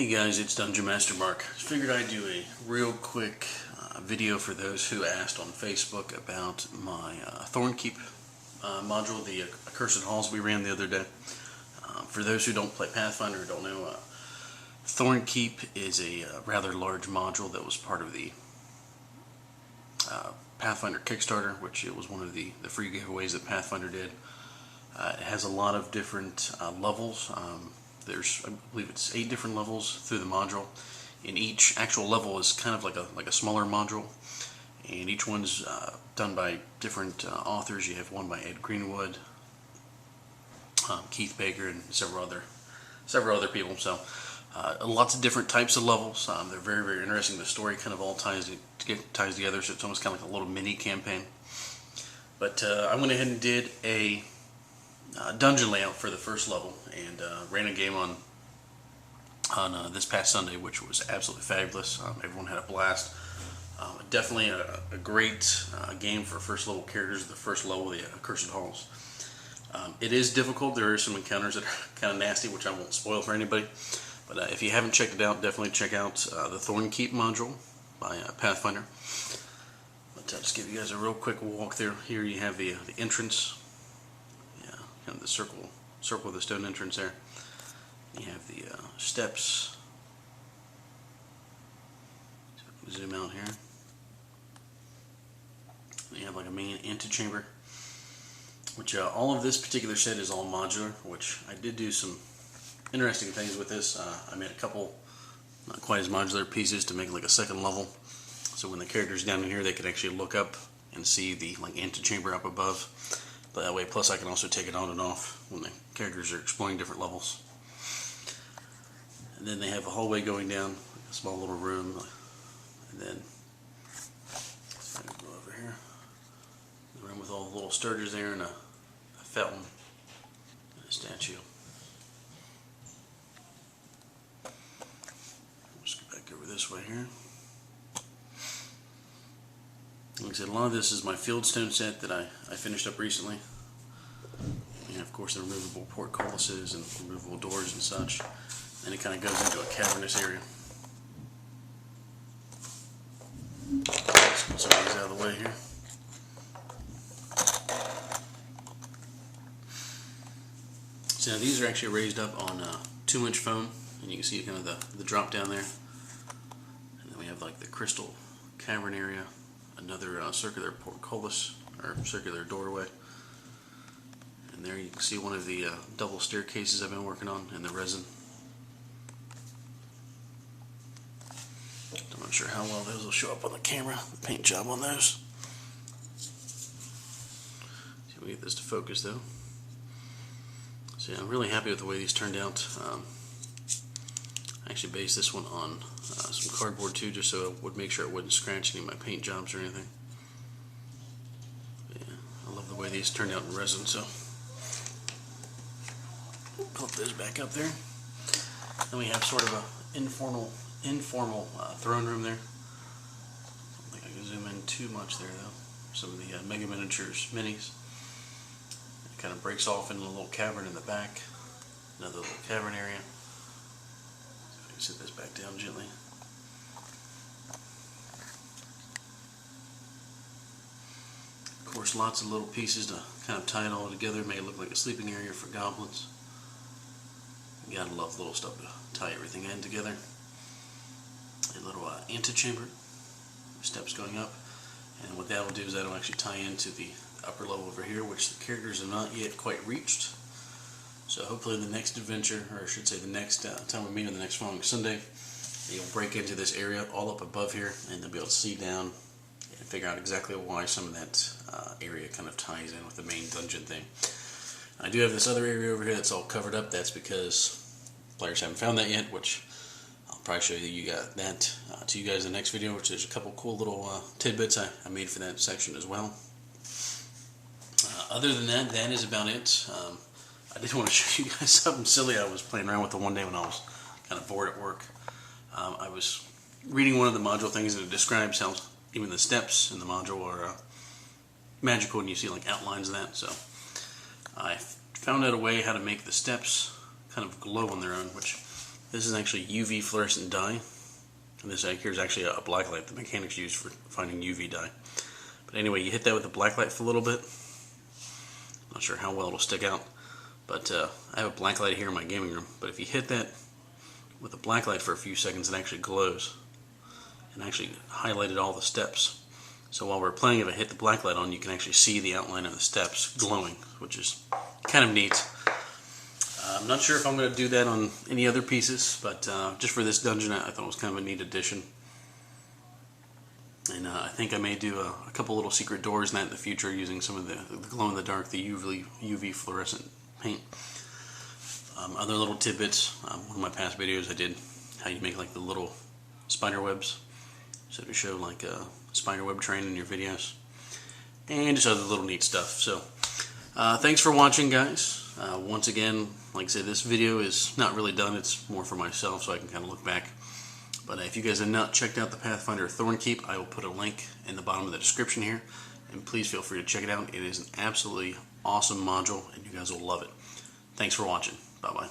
Hey guys, it's Dungeon Master Mark. Figured I'd do a real quick video for those who asked on Facebook about my Thornkeep module, the Accursed halls we ran the other day. For those who don't play Pathfinder or don't know, Thornkeep is a rather large module that was part of the Pathfinder Kickstarter, which it was one of the free giveaways that Pathfinder did. It has a lot of different levels. There's, I believe it's 8 different levels through the module, and each actual level is kind of like a smaller module, and each one's done by different authors. You have one by Ed Greenwood, Keith Baker, and several other people. So lots of different types of levels. They're very, very interesting. The story kind of all ties together, so it's almost kind of like a little mini campaign. But I went ahead and did a dungeon layout for the first level, and ran a game on this past Sunday, which was absolutely fabulous. Everyone had a blast. Definitely a great game for first level characters. The first level, the Accursed halls. It is difficult. There are some encounters that are kind of nasty, which I won't spoil for anybody. But if you haven't checked it out, definitely check out the Thornkeep module by Pathfinder. But I'll just give you guys a real quick walkthrough. Here you have the entrance. Kind of the circle of the stone entrance there. You have the steps. Zoom out here. You have like a main antechamber, which all of this particular set is all modular, which I did do some interesting things with this. I made a couple not quite as modular pieces to make like a second level, so when the character's down in here they could actually look up and see the antechamber up above. But that way, plus I can also take it on and off when the characters are exploring different levels. And then they have a hallway going down, a small little room, and then go over here, the room with all the little sturges there, and a fountain and a statue. Let's go back over this way here. Like I said, a lot of this is my fieldstone set that I finished up recently. And of course the removable portcullises and removable doors and such. And it kind of goes into a cavernous area. Let's put some of these out of the way here. So now these are actually raised up on 2-inch foam, and you can see kind of the drop down there. And then we have like the crystal cavern area. Another circular portcullis, or circular doorway. And there you can see one of the double staircases I've been working on in the resin. I'm not sure how well those will show up on the camera, the paint job on those. See if we get this to focus though. So yeah, I'm really happy with the way these turned out. I actually based this one on some cardboard too, just so it would make sure it wouldn't scratch any of my paint jobs or anything. But yeah, I love the way these turned out in resin. So put those back up there. Then we have sort of a informal throne room there. I don't think I can zoom in too much there though. Some of the Mega Miniatures minis. It kind of breaks off into a little cavern in the back. Another little cavern area. Set this back down gently. Of course, lots of little pieces to kind of tie it all together, make it look like a sleeping area for goblins. You gotta love little stuff to tie everything in together. A little antechamber, steps going up, and what that will do is that will actually tie into the upper level over here, which the characters have not yet quite reached. So hopefully the next adventure, or I should say the next time we meet on the next following Sunday, you'll break into this area all up above here, and they'll be able to see down and figure out exactly why some of that area kind of ties in with the main dungeon thing. I do have this other area over here that's all covered up. That's because players haven't found that yet, which I'll probably show you that to you guys in the next video, which there's a couple cool little tidbits I made for that section as well. Other than that, that is about it. I did want to show you guys something silly I was playing around with the one day when I was kind of bored at work. I was reading one of the module things, and it describes how even the steps in the module are magical, and you see like outlines of that. So I found out a way how to make the steps kind of glow on their own, which This is actually UV fluorescent dye. And this here is actually a black light the mechanics use for finding UV dye. But anyway, you hit that with a black light for a little bit. Not sure how well it'll stick out, but I have a black light here in my gaming room. But if you hit that with a black light for a few seconds, it actually glows and actually highlighted all the steps. So while we're playing, if I hit the black light on, you can actually see the outline of the steps glowing, which is kind of neat. I'm not sure if I'm going to do that on any other pieces, but just for this dungeon, I thought it was kind of a neat addition. And I think I may do a couple little secret doors in the future using some of the glow-in-the-dark, the UV fluorescent paint. Other little tidbits, one of my past videos I did how you make like the little spider webs, so to show like a spider web train in your videos, and just other little neat stuff. So thanks for watching, guys. Once again, like I said, this video is not really done, it's more for myself so I can kind of look back. But if you guys have not checked out the Pathfinder Thornkeep, I will put a link in the bottom of the description here, and please feel free to check it out. It is an absolutely awesome module and you guys will love it. Thanks for watching. Bye bye.